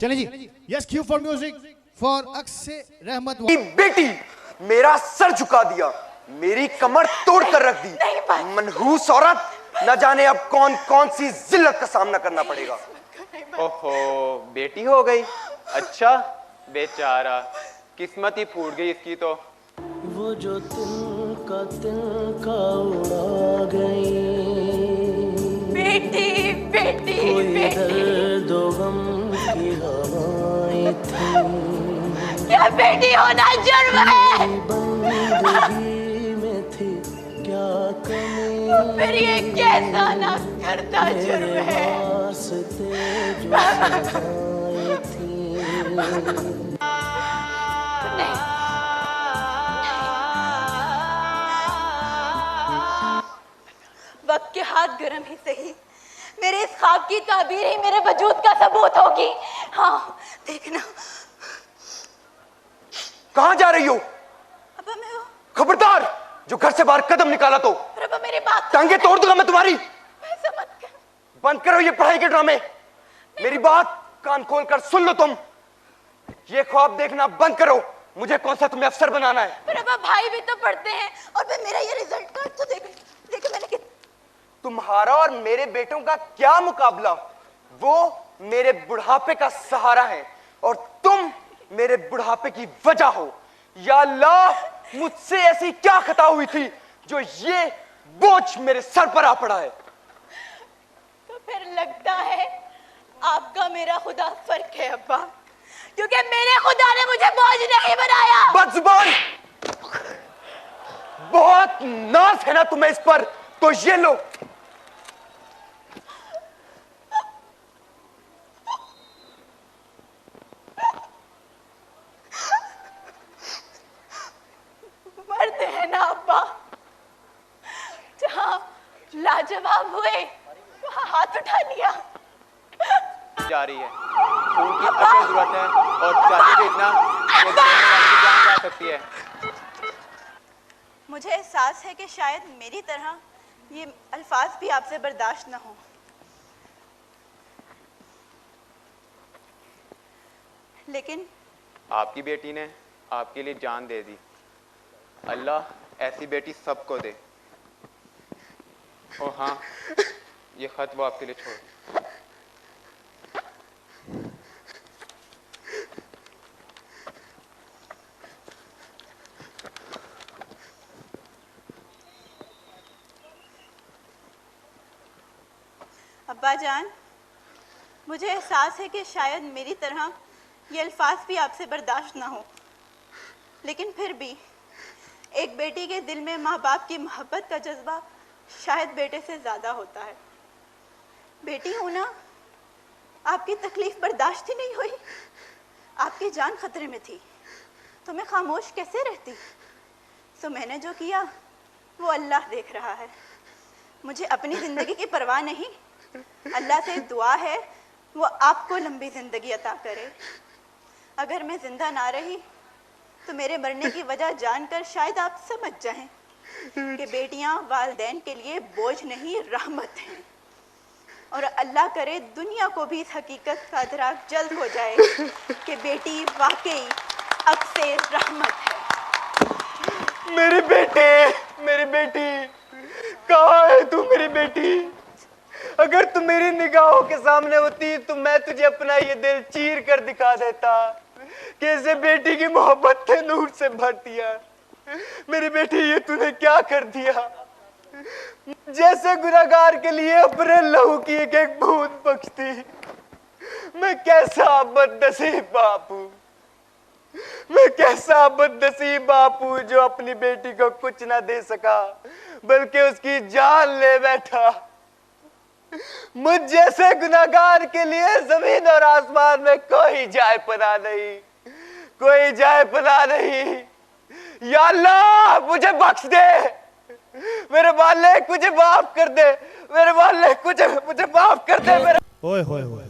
चले जी, yes cue for music for Akshay Rahmat. बेटी मेरा सर झुका दिया, मेरी कमर तोड़ कर रख दी। मनहूस औरत, न जाने अब कौन कौन सी जिल्लत का सामना करना पड़ेगा। ओहो, बेटी हो गई। अच्छा, बेचारा, किस्मत ही फूट गई इसकी तो। वो जो तिनका उड़ा गई, बेटी बेटी कोई दर्द गम की हवाएं थी। क्या बेटी होना जुर्म है? बंदगी में थी क्या कमी, फिर ये कैसा ना करता जुर्म है? वास्ते जो सजाएं थी। वक्त के हाथ गर्म ही सही, मेरे इस ख्वाब की ताबीर ही मेरे वजूद का सबूत होगी। हाँ देखना। कहां जा रही हो? अब्बा मैं हूँ। खबरदार, जो घर से बाहर कदम निकाला तो अब्बा मेरी बात टांगे तोड़ दूंगा मैं तुम्हारी। ऐसा मत कर। बंद करो ये पढ़ाई के ड्रामे। मेरी बात कान खोल कर सुन लो। तुम ये ख्वाब देखना बंद करो। मुझे कौन सा तुम्हें अफसर बनाना है? पर अब्बा भाई भी तो पढ़ते हैं, और फिर मेरा ये रिजल्ट कार्ड तो देख मैंने कितना। तुम्हारा और मेरे बेटों का क्या मुकाबला? वो मेरे बुढ़ापे का सहारा है और तुम मेरे बुढ़ापे की वजह हो। या अल्लाह, मुझसे ऐसी क्या खता हुई थी जो ये बोझ मेरे सर पर आ पड़ा है? तो फिर लगता है आपका मेरा खुदा फर्क है अब्बा, क्योंकि मेरे खुदा ने मुझे बोझ नहीं बनाया। बदजुबान, बहुत नाज है ना तुम्हें इस पर, तो ये लो। मर्द है ना अब्बा, जहां लाजवाब हुए वहां हाथ उठा लिया। जा रही है, खून की असल जरूरत है और चाहिए भी इतना कि जान जा सकती है। मुझे एहसास है कि शायद मेरी तरह ये अल्फाज भी आपसे बर्दाश्त न हो, लेकिन आपकी बेटी ने आपके लिए जान दे दी। अल्लाह ऐसी बेटी सबको दे। और हाँ, ये खत वो आपके लिए छोड़। अब्बा जान, मुझे एहसास है कि शायद मेरी तरह ये अल्फाज भी आपसे बर्दाश्त ना हो, लेकिन फिर भी एक बेटी के दिल में माँ बाप की मोहब्बत का जज्बा शायद बेटे से ज़्यादा होता है। बेटी होना आपकी तकलीफ बर्दाश्त ही नहीं हुई, आपकी जान खतरे में थी, तो मैं खामोश कैसे रहती? तो मैंने जो किया वो अल्लाह देख रहा है। मुझे अपनी ज़िंदगी की परवाह नहीं, अल्लाह से दुआ है वो आपको लंबी ज़िंदगी अता करे। अगर मैं ज़िंदा ना रही तो मेरे मरने की वजह जानकर शायद आप समझ जाएं कि बेटियां वालिदैन के लिए बोझ नहीं, रहमत हैं। और अल्लाह करे दुनिया को भी इस हकीकत का इदराक जल्द हो जाए कि बेटी वाकई अब से रहमत है। मेरी बेटी कहाँ है तू? मेरी बेटी, अगर तू मेरी निगाहों के सामने होती तो मैं तुझे अपना ये दिल चीर कर दिखा देता कि इसे बेटी की मोहब्बत के नूर से भर दिया। मेरी बेटी, ये तूने क्या कर दिया? जैसे गुनहगार के लिए अपने लहू की एक एक बूंद बख्शती। मैं कैसा बदनसीब बाप हूं, मैं कैसा बदनसीब बाप हूं जो अपनी बेटी को कुछ ना दे सका बल्कि उसकी जान ले बैठा। मुझ जैसे गुनहगार के लिए जमीन और आसमान में कोई जाए पनाह नहीं, कोई जाए पनाह नहीं। या अल्लाह, मुझे बख्श दे, मेरे मालिक मुझे माफ कर दे, मेरे मालिक मुझे माफ कर दे। ओए होए होए।